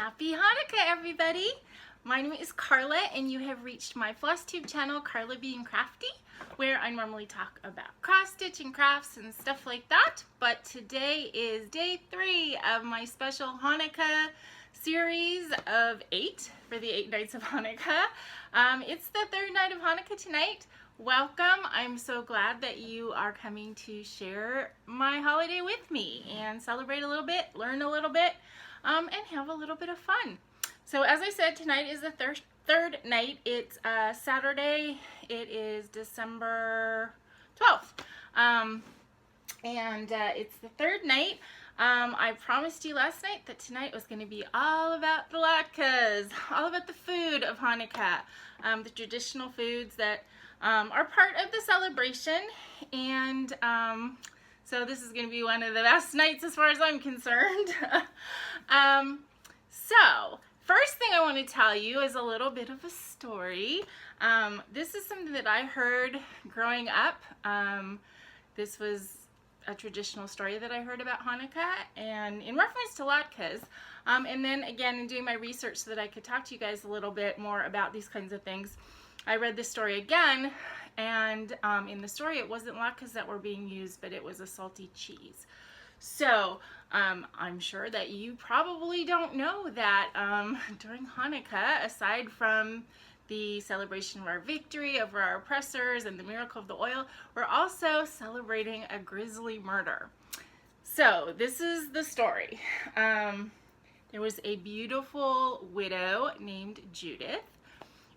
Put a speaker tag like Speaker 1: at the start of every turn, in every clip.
Speaker 1: Happy Hanukkah, everybody! My name is Carla, and you have reached my FlossTube channel, Carla Being Crafty, where I normally talk about cross-stitch and crafts and stuff like that. But today is day 3 of my special Hanukkah series of 8 for the 8 nights of Hanukkah. It's the 3rd night of Hanukkah tonight. Welcome. I'm so glad that you are coming to share my holiday with me and celebrate a little bit, learn a little bit, and have a little bit of fun. So as I said, tonight is the third night. It's Saturday. It is December 12th. It's the 3rd night. I promised you last night that tonight was going to be all about the latkes, all about the food of Hanukkah, the traditional foods that are part of the celebration. And so this is going to be one of the best nights as far as I'm concerned. So first thing I want to tell you is a little bit of a story. This is something that I heard growing up. This was a traditional story that I heard about Hanukkah and in reference to latkes. And then again, in doing my research so that I could talk to you guys a little bit more about these kinds of things, I read this story again, and in the story it wasn't latkes that were being used, but it was a salty cheese. So I'm sure that you probably don't know that during Hanukkah, aside from the celebration of our victory over our oppressors and the miracle of the oil, we're also celebrating a grisly murder. So this is the story. There was a beautiful widow named Judith,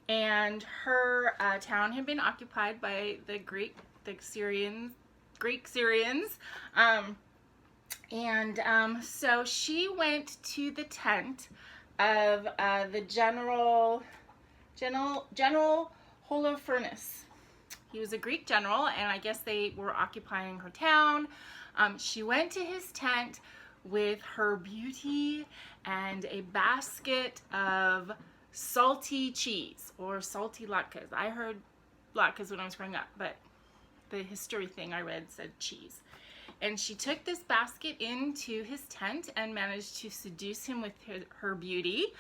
Speaker 1: and her town had been occupied by the Greek Syrians. So she went to the tent of the General Holofernes. He was a Greek general, and I guess they were occupying her town. She went to his tent with her beauty and a basket of salty cheese, or salty latkes. I heard latkes when I was growing up, but the history thing I read said cheese. And she took this basket into his tent and managed to seduce him with her beauty.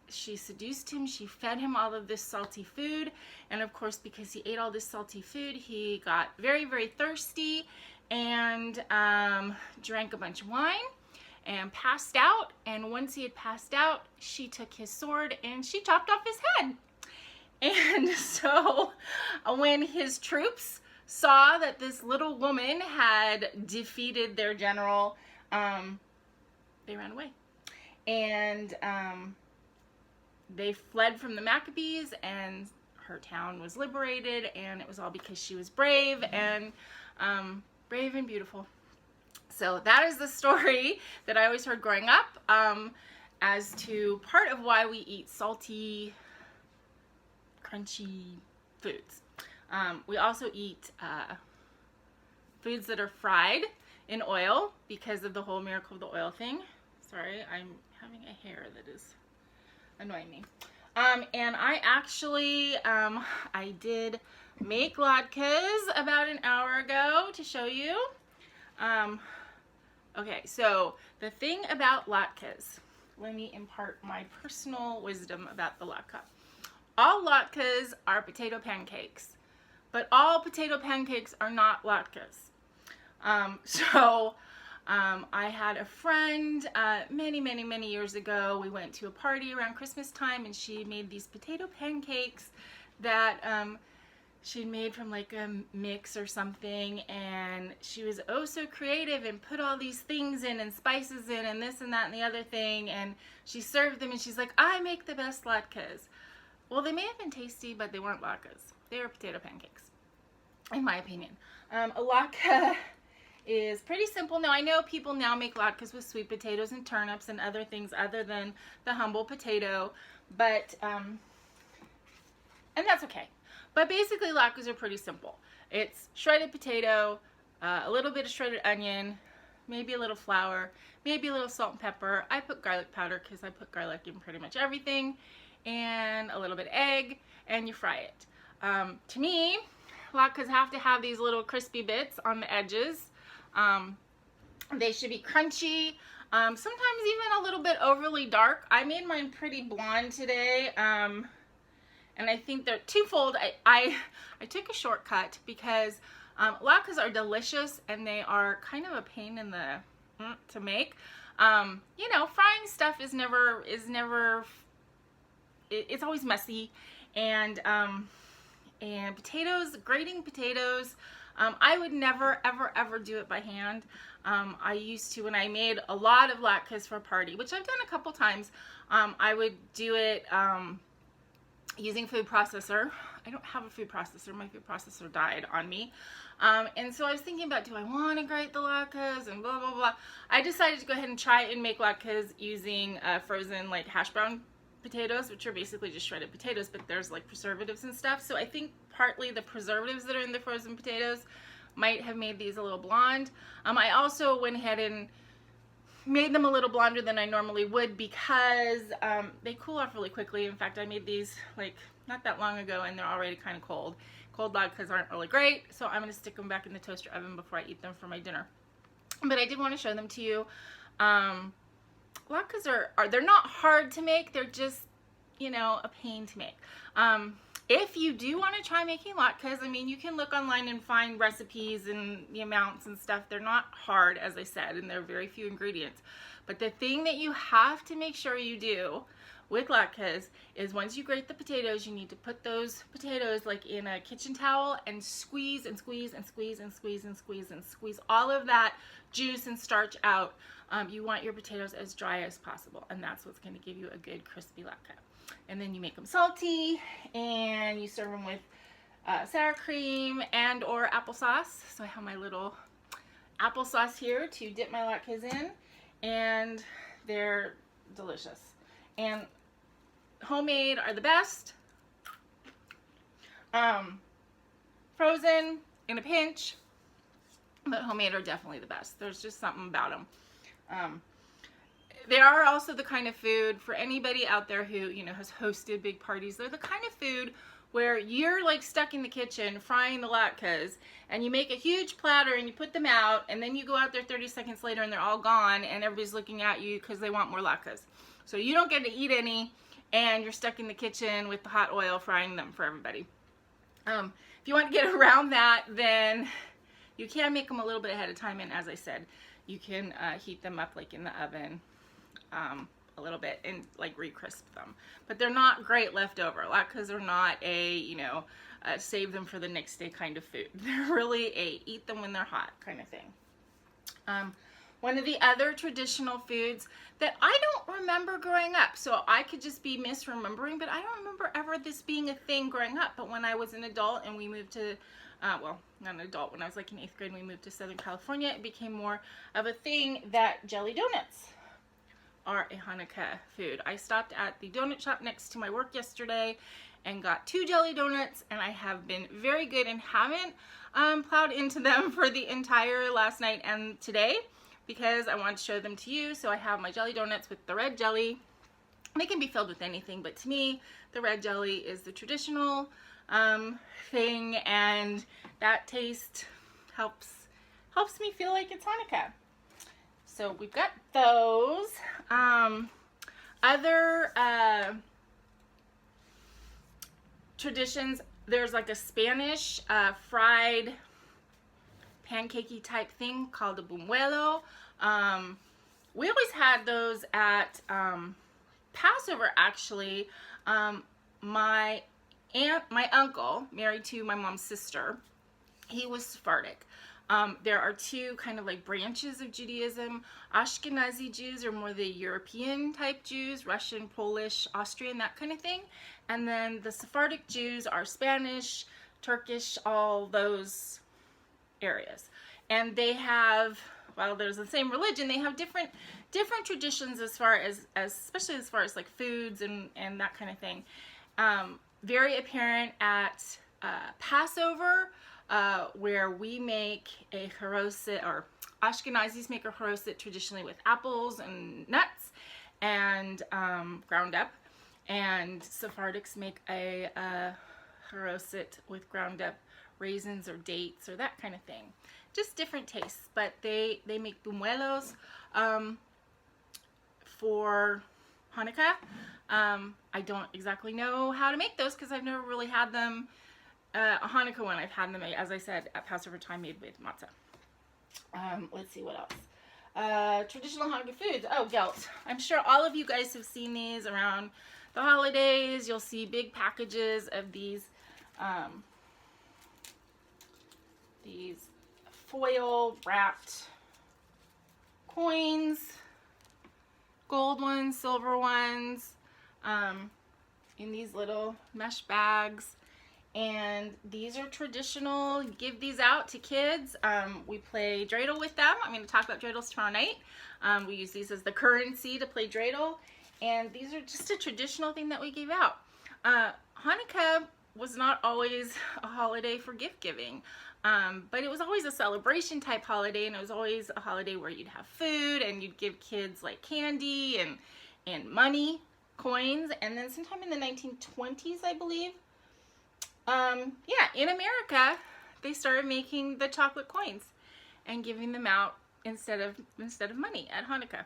Speaker 1: She seduced him, she fed him all of this salty food, and of course, because he ate all this salty food, he got very, very thirsty and drank a bunch of wine and passed out. And once he had passed out, she took his sword and she chopped off his head. And so when his troops saw that this little woman had defeated their general, they ran away. And they fled from the Maccabees, and her town was liberated, and it was all because she was brave and beautiful. So that is the story that I always heard growing up as to part of why we eat salty, crunchy foods. We also eat foods that are fried in oil because of the whole miracle of the oil thing. Sorry, I'm having a hair that is annoying me. And I actually, I did make latkes about an hour ago to show you. Okay, so the thing about latkes, let me impart my personal wisdom about the latke. All latkes are potato pancakes, but all potato pancakes are not latkes. I had a friend many years ago. We went to a party around Christmas time, and she made these potato pancakes that she'd made from like a mix or something, and she was oh so creative and put all these things in and spices in and this and that and the other thing, and she served them, and she's like, I make the best latkes. Well, they may have been tasty, but they weren't latkes. They were potato pancakes, in my opinion. A latke is pretty simple. Now, I know people now make latkes with sweet potatoes and turnips and other things other than the humble potato, but and that's okay. But basically, latkes are pretty simple. It's shredded potato, a little bit of shredded onion, maybe a little flour, maybe a little salt and pepper. I put garlic powder because I put garlic in pretty much everything, and a little bit of egg, and you fry it. To me, latkes have to have these little crispy bits on the edges. They should be crunchy. sometimes even a little bit overly dark. I made mine pretty blonde today, and I think they're twofold. I took a shortcut because latkes are delicious and they are kind of a pain in the to make. You know, frying stuff is never it's always messy, and potatoes, grating potatoes, I would never ever do it by hand. I used to when I made a lot of latkes for a party, which I've done a couple times. I would do it using food processor. I don't have a food processor. My food processor died on me. And so I was thinking about, do I want to grate the latkes and blah, blah, blah. I decided to go ahead and try and make latkes using frozen like hash brown potatoes, which are basically just shredded potatoes, but there's like preservatives and stuff. So I think partly the preservatives that are in the frozen potatoes might have made these a little blonde. I also went ahead and made them a little blonder than I normally would because they cool off really quickly. In fact, I made these like not that long ago and they're already kind of cold. Cold latkes aren't really great, so I'm going to stick them back in the toaster oven before I eat them for my dinner. But I did want to show them to you. Latkes they're not hard to make, they're just, you know, a pain to make. If you do want to try making latkes, I mean, you can look online and find recipes and the amounts and stuff. They're not hard, as I said, and there are very few ingredients. But the thing that you have to make sure you do with latkes is once you grate the potatoes, you need to put those potatoes like in a kitchen towel and squeeze and squeeze and squeeze and squeeze and squeeze and squeeze all of that juice and starch out. You want your potatoes as dry as possible, and that's what's going to give you a good crispy latke. And then you make them salty and you serve them with sour cream and or applesauce. So I have my little applesauce here to dip my latkes in, and they're delicious. And homemade are the best. Frozen in a pinch, but homemade are definitely the best. There's just something about them. They are also the kind of food for anybody out there who, you know, has hosted big parties. They're the kind of food where you're like stuck in the kitchen frying the latkes and you make a huge platter and you put them out, and then you go out there 30 seconds later and they're all gone and everybody's looking at you because they want more latkes. So you don't get to eat any and you're stuck in the kitchen with the hot oil frying them for everybody. If you want to get around that, then you can make them a little bit ahead of time, and as I said, you can heat them up like in the oven a little bit and like re-crisp them. But they're not great leftover. Latkes are not a, you know, save them for the next day kind of food. They're really a eat them when they're hot kind of thing. One of the other traditional foods that I don't remember growing up, so I could just be misremembering, but I don't remember ever this being a thing growing up. But when I was an adult and we moved to, well, not an adult, when I was like in 8th grade and we moved to Southern California, it became more of a thing that jelly donuts are a Hanukkah food. I stopped at the donut shop next to my work yesterday and got 2 jelly donuts, and I have been very good and haven't plowed into them for the entire last night and today because I want to show them to you. So I have my jelly donuts with the red jelly. They can be filled with anything, but to me, the red jelly is the traditional thing, and that taste helps me feel like it's Hanukkah. So we've got those. Other traditions, there's like a Spanish fried pancakey type thing called a buñuelo. We always had those at Passover, actually. My uncle, married to my mom's sister, he was Sephardic. There are 2 kind of like branches of Judaism. Ashkenazi Jews are more the European type Jews, Russian, Polish, Austrian, that kind of thing. And then the Sephardic Jews are Spanish, Turkish, all those areas. And they have, while there's the same religion, they have different traditions as far as especially as far as like foods and that kind of thing. Very apparent at Passover, where we make a haroset, or Ashkenazis make a haroset traditionally with apples and nuts and ground up, and Sephardics make a haroset with ground up raisins or dates or that kind of thing. Just different tastes, but they make buñuelos. for Hanukkah. I don't exactly know how to make those because I've never really had them. A Hanukkah one, I've had them, as I said, at Passover time, made with matzah. Let's see what else. Traditional Hanukkah foods. Oh, gelt. I'm sure all of you guys have seen these around the holidays. You'll see big packages of these foil wrapped coins, gold ones, silver ones, in these little mesh bags. And these are traditional. Give these out to kids. We play dreidel with them. I'm going to talk about dreidels tomorrow night. We use these as the currency to play dreidel. And these are just a traditional thing that we give out. Hanukkah was not always a holiday for gift giving, but it was always a celebration type holiday, and it was always a holiday where you'd have food and you'd give kids like candy and money, coins. And then sometime in the 1920s, I believe, yeah, in America, they started making the chocolate coins and giving them out instead of money at Hanukkah.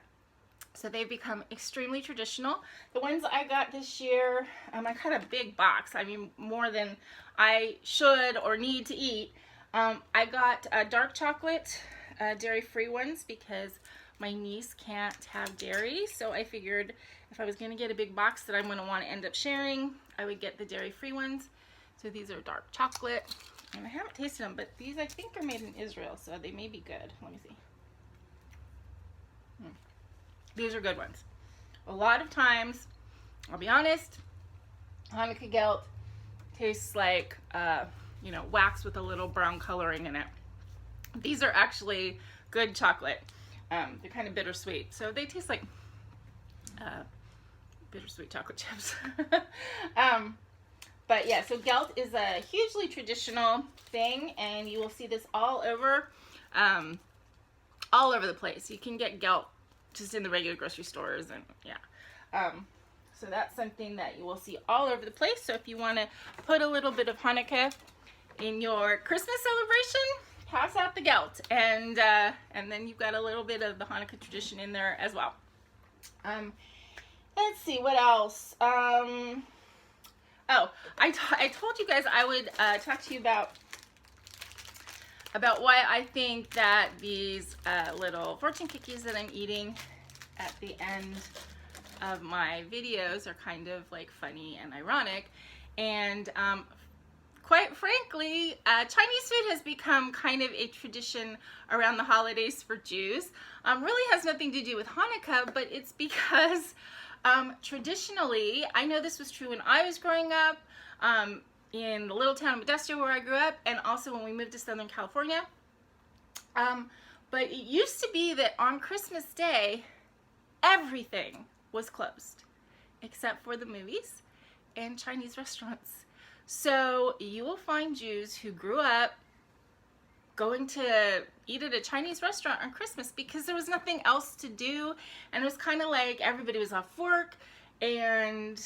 Speaker 1: So they've become extremely traditional. The ones I got this year, I got a big box. I mean, more than I should or need to eat. I got dark chocolate, dairy-free ones because my niece can't have dairy. So I figured if I was going to get a big box that I'm going to want to end up sharing, I would get the dairy-free ones. So these are dark chocolate, and I haven't tasted them, but these I think are made in Israel, so they may be good. Let me see. These are good ones. A lot of times, I'll be honest, Hanukkah gelt tastes like, you know, wax with a little brown coloring in it. These are actually good chocolate. They're kind of bittersweet, so they taste like bittersweet chocolate chips. But yeah, so gelt is a hugely traditional thing, and you will see this all over the place. You can get gelt just in the regular grocery stores, and yeah. So that's something that you will see all over the place. So if you want to put a little bit of Hanukkah in your Christmas celebration, pass out the gelt, and then you've got a little bit of the Hanukkah tradition in there as well. Let's see what else. Oh, I told you guys I would talk to you about why I think that these little fortune cookies that I'm eating at the end of my videos are kind of like funny and ironic. And quite frankly, Chinese food has become kind of a tradition around the holidays for Jews. Really has nothing to do with Hanukkah, but it's because traditionally, I know this was true when I was growing up, in the little town of Modesto where I grew up, and also when we moved to Southern California. But it used to be that on Christmas Day, everything was closed, except for the movies and Chinese restaurants. So you will find Jews who grew up going to eat at a Chinese restaurant on Christmas because there was nothing else to do, and it was kind of like everybody was off work. And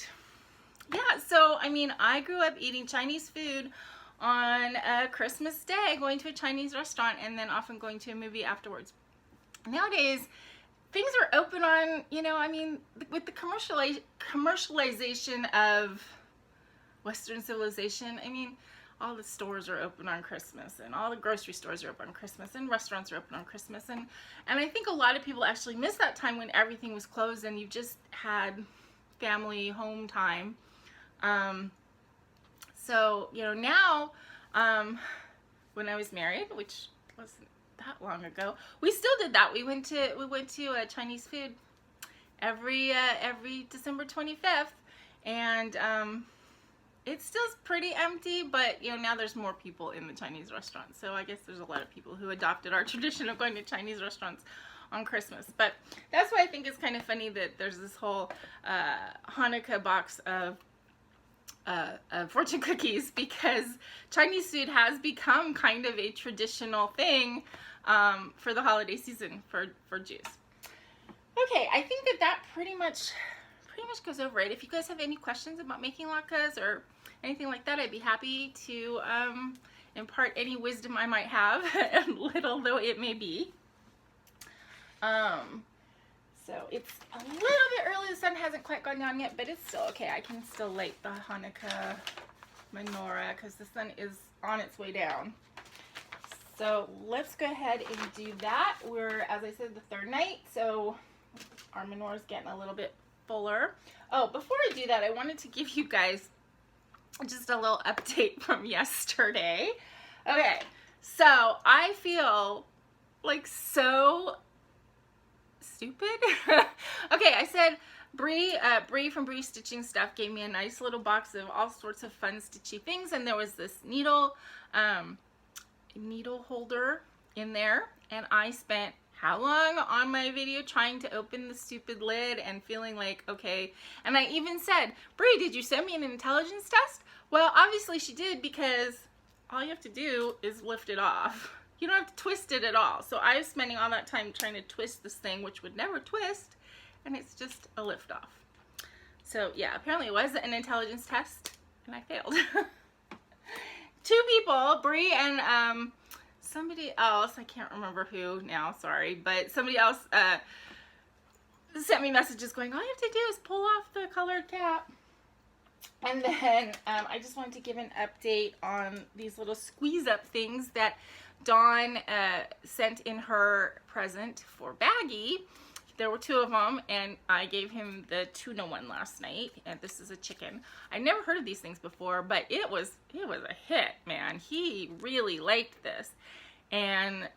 Speaker 1: yeah, so I mean, I grew up eating Chinese food on Christmas Day, going to a Chinese restaurant, and then often going to a movie afterwards. Nowadays, things are open on, you know, I mean, with the commercialization of Western civilization, I mean, all the stores are open on Christmas, and all the grocery stores are open on Christmas, and restaurants are open on Christmas, and I think a lot of people actually miss that time when everything was closed and you just had family home time. So, you know, now, when I was married, which wasn't that long ago, we still did that. We went to Chinese food every December 25th, and it still's pretty empty, but you know, now there's more people in the Chinese restaurants. So I guess there's a lot of people who adopted our tradition of going to Chinese restaurants on Christmas. But that's why I think it's kind of funny that there's this whole Hanukkah box of fortune cookies, because Chinese food has become kind of a traditional thing for the holiday season for Jews. Okay, I think that pretty much goes over it. If you guys have any questions about making latkes or anything like that, I'd be happy to impart any wisdom I might have, little though it may be. So So it's a little bit early. The sun hasn't quite gone down yet, but it's still okay. I can still light the Hanukkah menorah because the sun is on its way down. So let's go ahead and do that. We're, as I said, the third night, so our menorah is getting a little bit fuller. Oh, before I do that, I wanted to give you guys just a little update from yesterday. Okay, so I feel like so stupid. Okay, I said Bree from Bree Stitching Stuff gave me a nice little box of all sorts of fun stitchy things, and there was this needle holder in there, and I spent how long on my video trying to open the stupid lid and feeling like, okay, and I even said, Bree, did you send me an intelligence test? Well, obviously she did, because all you have to do is lift it off. You don't have to twist it at all. So I was spending all that time trying to twist this thing, which would never twist, and it's just a lift off. So yeah, apparently it was an intelligence test, and I failed. Two people, Bree and somebody else, I can't remember who now, sorry, but somebody else sent me messages going, all you have to do is pull off the colored cap. And then I just wanted to give an update on these little squeeze up things that Dawn sent in her present for Baggy. There were two of them, and I gave him the tuna one last night, and this is a chicken. I never heard of these things before, but it was a hit, man. He really liked this, and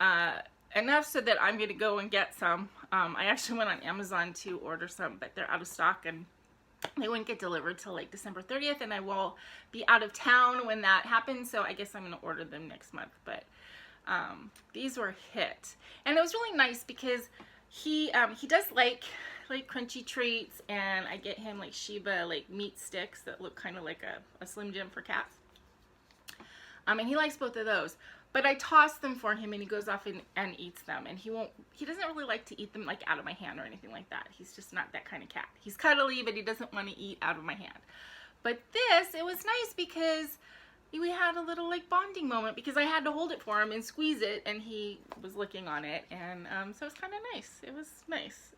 Speaker 1: enough so that I'm gonna go and get some. I actually went on Amazon to order some, but they're out of stock, and they wouldn't get delivered till like December 30th, and I will be out of town when that happens, so I guess I'm gonna order them next month. But these were a hit, and it was really nice because he does like crunchy treats, and I get him like Sheba like meat sticks that look kind of like a Slim Jim for cats, and he likes both of those. But I toss them for him, and he goes off and eats them, and he doesn't really like to eat them like out of my hand or anything like that. He's just not that kind of cat. He's cuddly, but he doesn't want to eat out of my hand. But this, it was nice because we had a little like bonding moment, because I had to hold it for him and squeeze it, and he was licking on it, and so it was kind of nice. It was nice.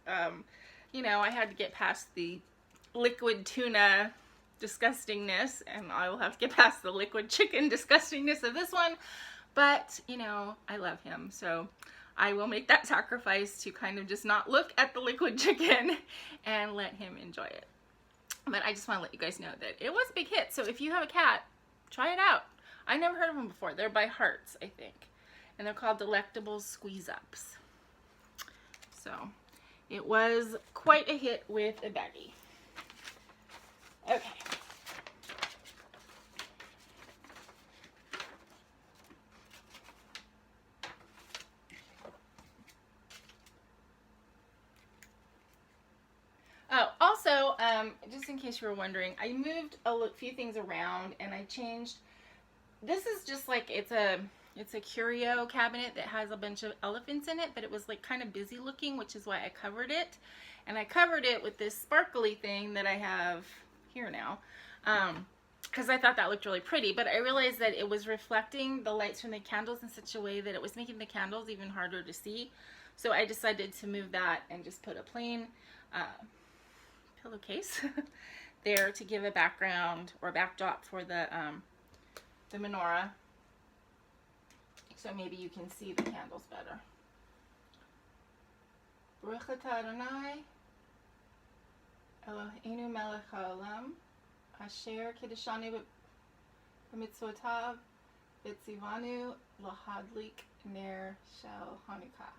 Speaker 1: You know, I had to get past the liquid tuna disgustingness, and I will have to get past the liquid chicken disgustingness of this one. But, you know, I love him, so I will make that sacrifice to kind of just not look at the liquid chicken and let him enjoy it. But I just want to let you guys know that it was a big hit, so if you have a cat, try it out. I never heard of them before. They're by Hearts, I think, and they're called Delectable Squeeze Ups. So it was quite a hit with a baggie. Okay. Oh, also, just in case you were wondering, I moved a few things around, and I changed. This is just like, it's a curio cabinet that has a bunch of elephants in it, but it was like kind of busy looking, which is why I covered it. And I covered it with this sparkly thing that I have here now, because I thought that looked really pretty, but I realized that it was reflecting the lights from the candles in such a way that it was making the candles even harder to see. So I decided to move that and just put a plain pillowcase there to give a background or a backdrop for the menorah, so maybe you can see the candles better. Baruch atah Adonai Eloheinu melech haolam asher kiddushanu b'mitzvotav v'tzivanu lahadlik ner shel Hanukkah.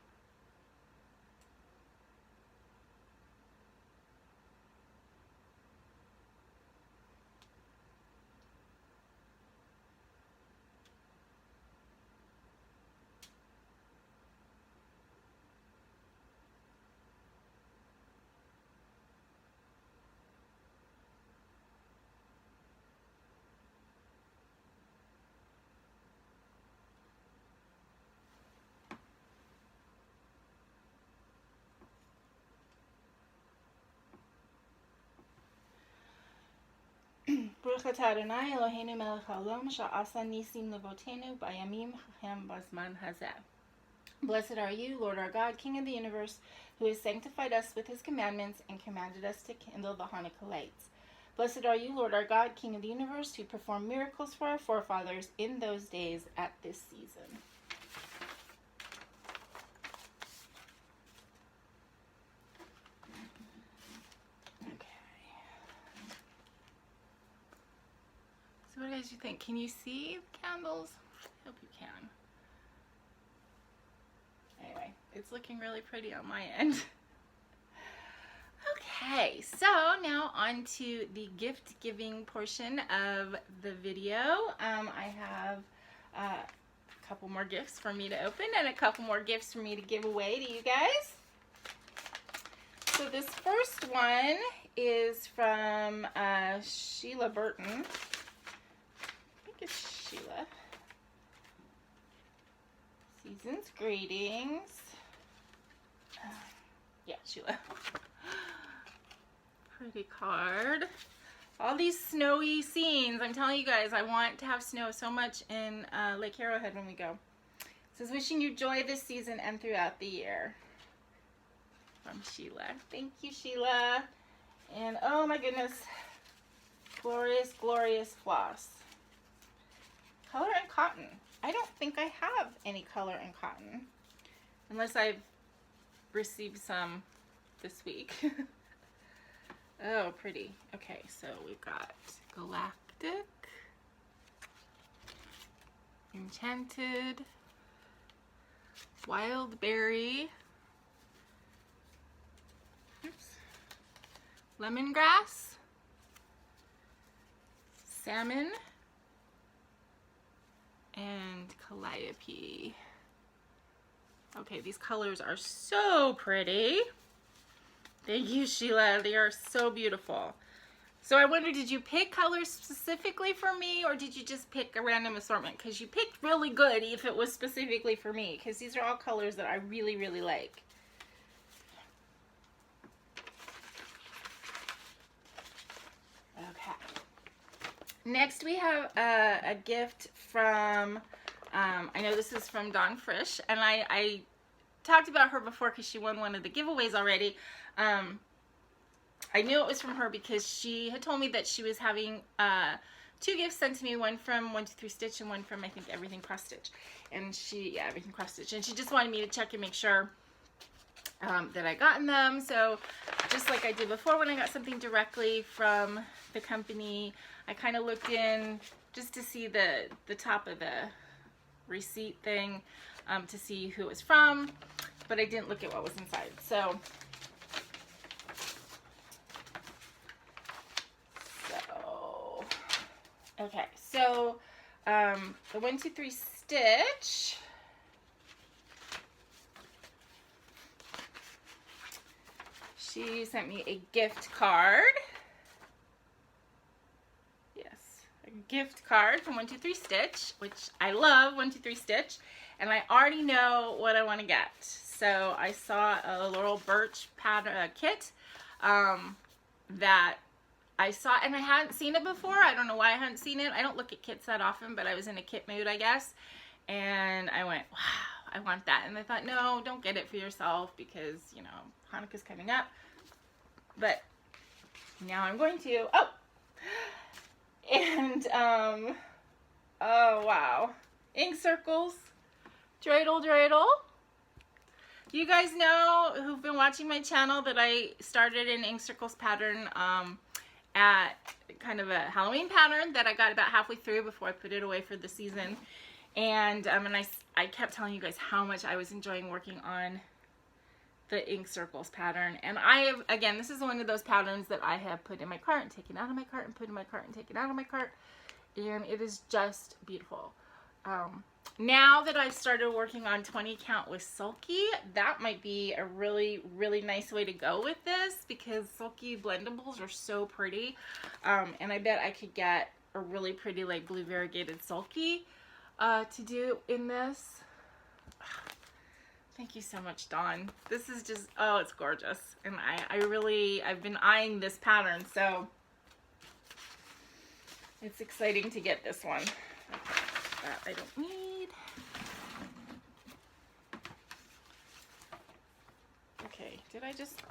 Speaker 1: Baruch atah Adonai Eloheinu melech haolam sha'asa nisim levotenu b'yamim hachem b'zman hazeh. Blessed are you, Lord our God, King of the universe, who has sanctified us with his commandments and commanded us to kindle the Hanukkah lights. Blessed are you, Lord our God, King of the universe, who performed miracles for our forefathers in those days at this season. So what guys do you think? Can you see the candles? I hope you can. Anyway, it's looking really pretty on my end. Okay, so now on to the gift giving portion of the video. I have a couple more gifts for me to open and a couple more gifts for me to give away to you guys. So this first one is from Sheila Burton. It's Sheila. Season's greetings. Yeah, Sheila. Pretty card. All these snowy scenes. I'm telling you guys, I want to have snow so much in Lake Arrowhead when we go. It says, wishing you joy this season and throughout the year. From Sheila. Thank you, Sheila. And oh my goodness. Glorious, glorious floss. Color and cotton. I don't think I have any color and cotton. Unless I've received some this week. Oh, pretty. Okay, so we've got Galactic, Enchanted, Wild Berry, Lemongrass, Salmon, and Calliope. Okay, these colors are so pretty. Thank you, Sheila. They are so beautiful. So I wonder, did you pick colors specifically for me, or did you just pick a random assortment? Because you picked really good if it was specifically for me, because these are all colors that I really, really like. Okay. Next we have a gift from, I know this is from Dawb Frisch, and I talked about her before because she won one of the giveaways already. I knew it was from her because she had told me that she was having 2 gifts sent to me, one from 123 Stitch and one from, I think, Everything Cross Stitch. And she, yeah, Everything Cross Stitch. And she just wanted me to check and make sure that I gotten them. So just like I did before when I got something directly from the company, I kind of looked in just to see the top of the receipt thing to see who it was from, but I didn't look at what was inside. So okay, so the 123 Stitch, she sent me a gift card. Yes, a gift card from 123 Stitch, which I love 123 Stitch, and I already know what I want to get. So I saw a little birch pattern kit that I saw, and I hadn't seen it before. I don't know why I hadn't seen it. I don't look at kits that often, but I was in a kit mood, I guess. And I went, wow, I want that. And I thought, no, don't get it for yourself because, you know, Hanukkah's coming up. But now I'm going to. Oh! And, oh, wow. Ink circles. Dreidel, dreidel. You guys know, who've been watching my channel, that I started an ink circles pattern, at kind of a Halloween pattern that I got about halfway through before I put it away for the season. And I kept telling you guys how much I was enjoying working on the ink circles pattern. And I have, again, this is one of those patterns that I have put in my cart and taken out of my cart and put in my cart and taken out of my cart. And it is just beautiful. Now that I've started working on 20 count with Sulky, that might be a really, really nice way to go with this, because Sulky blendables are so pretty. And I bet I could get a really pretty, like, blue variegated Sulky to do in this. Thank you so much, Dawn. This is just, oh, it's gorgeous. And I've been eyeing this pattern, so it's exciting to get this one. Okay, that I don't need. Okay, did I just,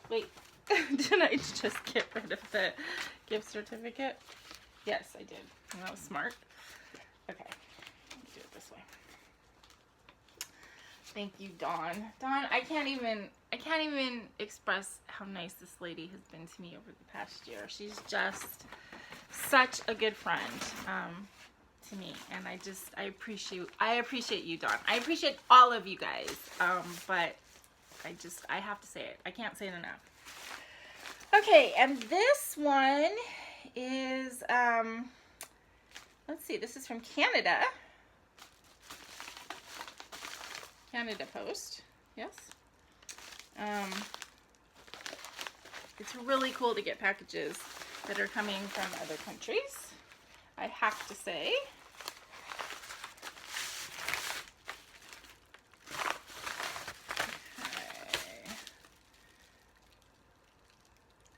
Speaker 1: wait, did I just get rid of the gift certificate? Yes, I did. That was smart. Okay, let me do it this way. Thank you, Dawn. Dawn, I can't even express how nice this lady has been to me over the past year. She's just such a good friend to me, and I appreciate you, Dawn. I appreciate all of you guys, but I have to say it. I can't say it enough. Okay, and this one is, let's see, this is from Canada. Canada Post, yes. It's really cool to get packages that are coming from other countries, I have to say. Okay.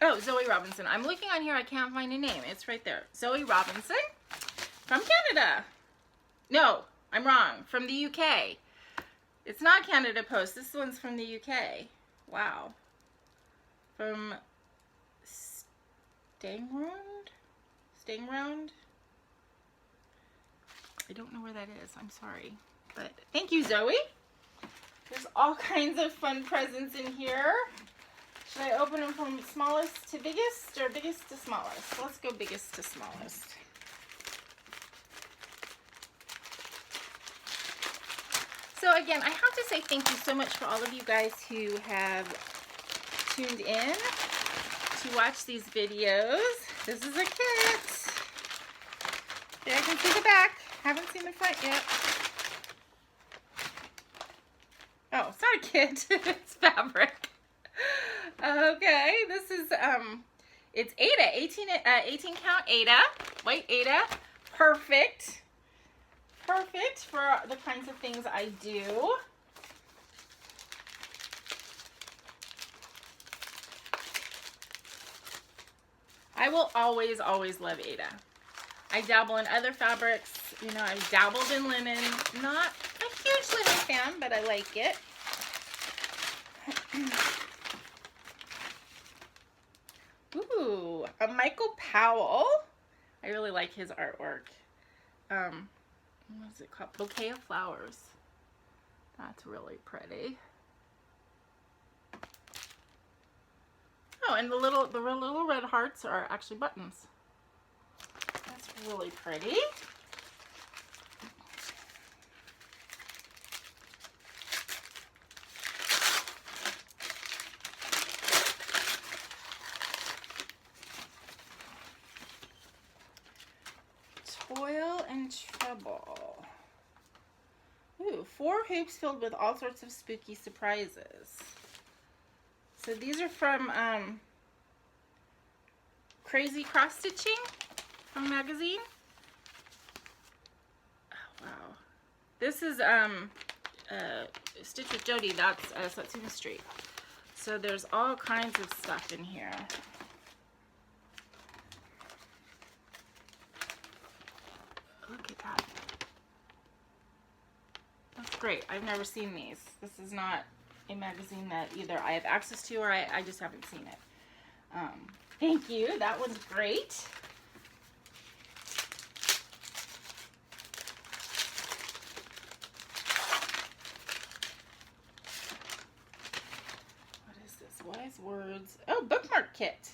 Speaker 1: Oh, Zoe Robinson. I'm looking on here, I can't find a name. It's right there. Zoe Robinson from Canada. No, I'm wrong. From the UK. It's not Canada Post. This one's from the UK. Wow. From Stanground? I don't know where that is. I'm sorry. But thank you, Zoe. There's all kinds of fun presents in here. Should I open them from smallest to biggest or biggest to smallest? Let's go biggest to smallest. So again, I have to say thank you so much for all of you guys who have tuned in to watch these videos. This is a kit. There, I can see the back. Haven't seen the front yet. Oh, it's not a kit. It's fabric. Okay, this is it's Aida, 18 count Aida, white Aida, perfect. Perfect for the kinds of things I do. I will always, always love Aida. I dabble in other fabrics. You know, I've dabbled in linen. Not a huge linen fan, but I like it. Ooh, a Michael Powell. I really like his artwork. What is it called? Bouquet of Flowers. That's really pretty. Oh, and the little red hearts are actually buttons. That's really pretty. Toil and Trouble. Ooh, 4 hoops filled with all sorts of spooky surprises. So these are from Crazy Cross Stitching from magazine. Oh, wow. This is Stitch with Jody. That's Satsuma Street. So there's all kinds of stuff in here. Look at that. That's great. I've never seen these. This is not a magazine that either I have access to or I just haven't seen it. Thank you. That was great. What is this? Wise Words. Oh, bookmark kit.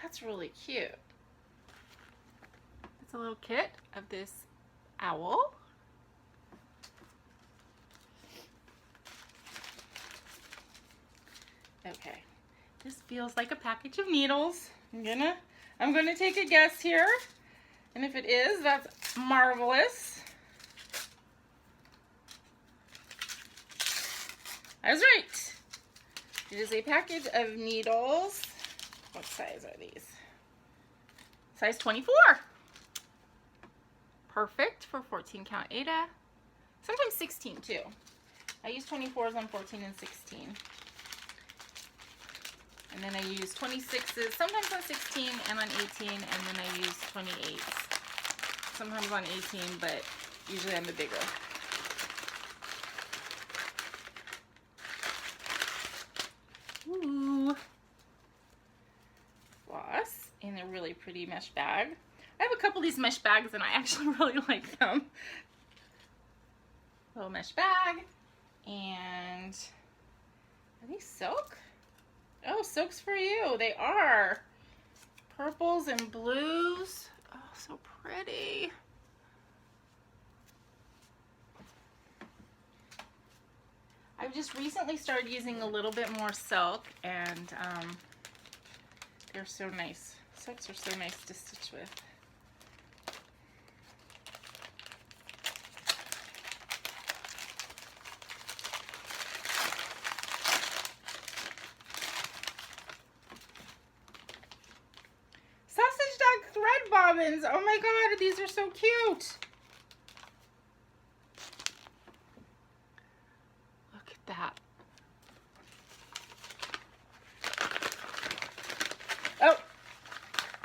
Speaker 1: That's really cute. It's a little kit of this owl. Okay, this feels like a package of needles. I'm gonna take a guess here, and if it is, that's marvelous. I was right. It is a package of needles. What size are these? Size 24. Perfect for 14 count Aida. Sometimes 16 too. I use 24s on 14 and 16. And then I use 26s, sometimes on 16 and on 18, and then I use 28s. Sometimes on 18, but usually on the bigger. really pretty mesh bag. I have a couple of these mesh bags and I actually really like them. Little mesh bag. And are these silk? Oh, silk's for you. They are. Purples and blues. Oh, so pretty. I've just recently started using a little bit more silk, and they're so nice. Silks are so nice to stitch with. Sausage dog thread bobbins. Oh my god, these are so cute. That. Oh,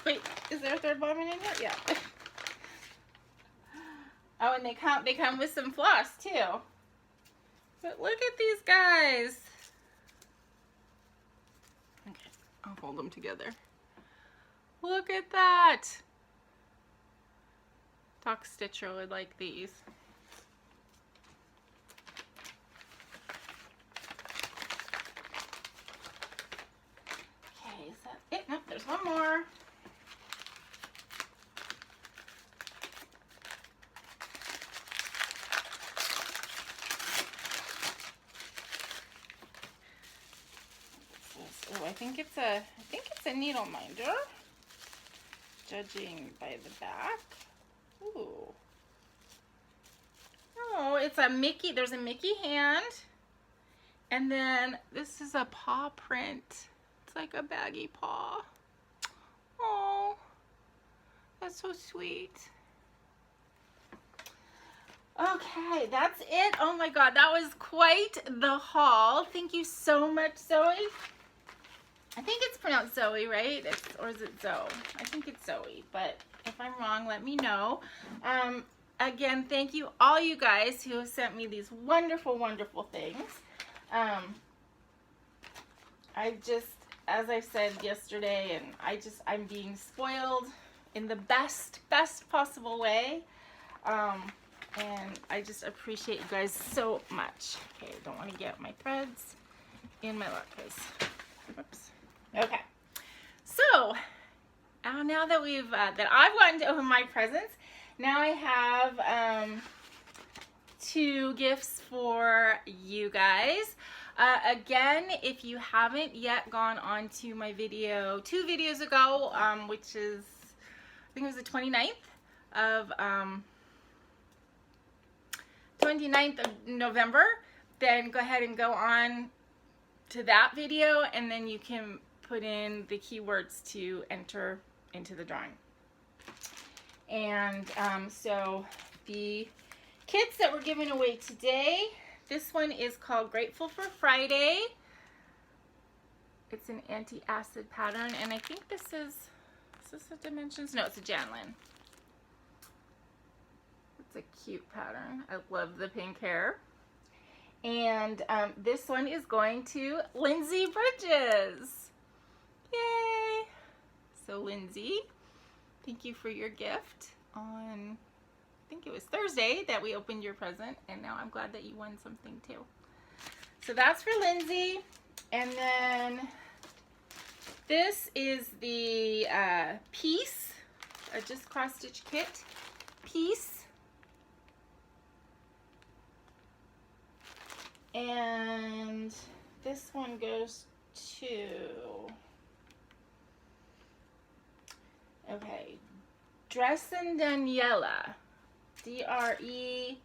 Speaker 1: wait, is there a third bobbin in here? Yeah. Oh, and they come with some floss too. But look at these guys. Okay, I'll hold them together. Look at that. Doc Stitcher would like these. Nope, there's one more. Oh, I think it's a needle minder. Judging by the back. Ooh. Oh, it's a Mickey. There's a Mickey hand. And then this is a paw print. It's like a baggy paw. Oh, that's so sweet. Okay, that's it. Oh my god, that was quite the haul. Thank you so much, Zoe. I think it's pronounced Zoe, right? Or is it Zoe? I think it's Zoe, but if I'm wrong, let me know. Again, thank you all you guys who have sent me these wonderful, wonderful things. I just, as I said yesterday, and I'm being spoiled in the best possible way. And I just appreciate you guys so much. Okay, I don't want to get my threads in my latkes. Oops. Okay. So, now that I've gotten to open my presents, now I have 2 gifts for you guys. Again, if you haven't yet gone on to my video 2 videos ago, which is, I think it was the 29th of November, then go ahead and go on to that video, and then you can put in the keywords to enter into the drawing. And so the kits that we're giving away today, this one is called Grateful for Friday. It's an anti-acid pattern, and I think this is this a dimensions? No, it's a Janlin. It's a cute pattern. I love the pink hair. And this one is going to Lindsey Bridges. Yay! So Lindsey, thank you for your gift on, I think it was Thursday that we opened your present, and now I'm glad that you won something too. So that's for Lindsey. And then this is the piece, just cross stitch kit piece. And this one goes to, okay, Drecsan Daniela, D-R-E-C-S-A-N,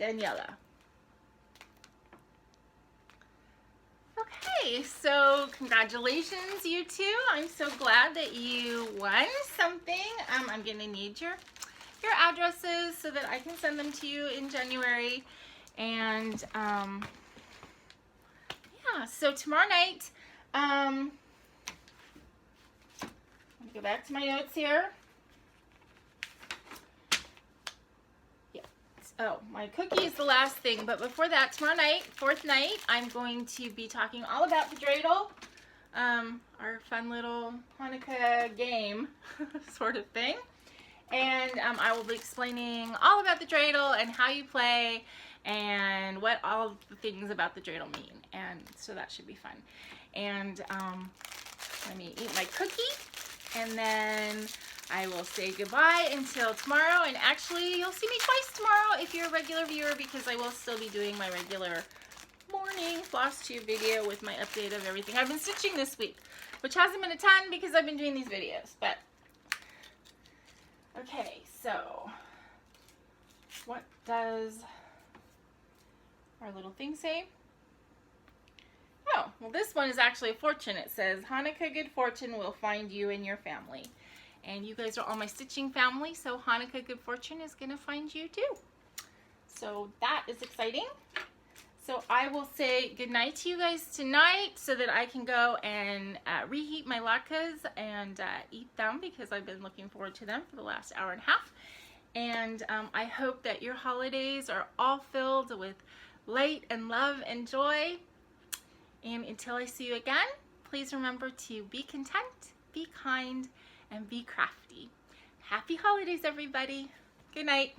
Speaker 1: Daniela. Okay, so congratulations, you two. I'm so glad that you won something. I'm gonna need your addresses so that I can send them to you in January. And yeah, so tomorrow night, let me go back to my notes here. Yeah. Oh, my cookie is the last thing, but before that, tomorrow night, 4th night, I'm going to be talking all about the dreidel. our fun little Hanukkah game sort of thing. And I will be explaining all about the dreidel and how you play and what all the things about the dreidel mean. And so that should be fun. And let me eat my cookie, and then I will say goodbye until tomorrow. And actually, you'll see me twice tomorrow if you're a regular viewer, because I will still be doing my regular morning floss tube video with my update of everything I've been stitching this week, which hasn't been a ton because I've been doing these videos. But okay, so what does our little thing say? Oh, well, this one is actually a fortune. It says, Hanukkah good fortune will find you and your family. And you guys are all my stitching family, so Hanukkah good fortune is going to find you too. So that is exciting. So I will say goodnight to you guys tonight so that I can go and reheat my latkes and eat them, because I've been looking forward to them for the last hour and a half. And I hope that your holidays are all filled with light and love and joy. And until I see you again, please remember to be content, be kind, and be crafty. Happy holidays, everybody. Good night.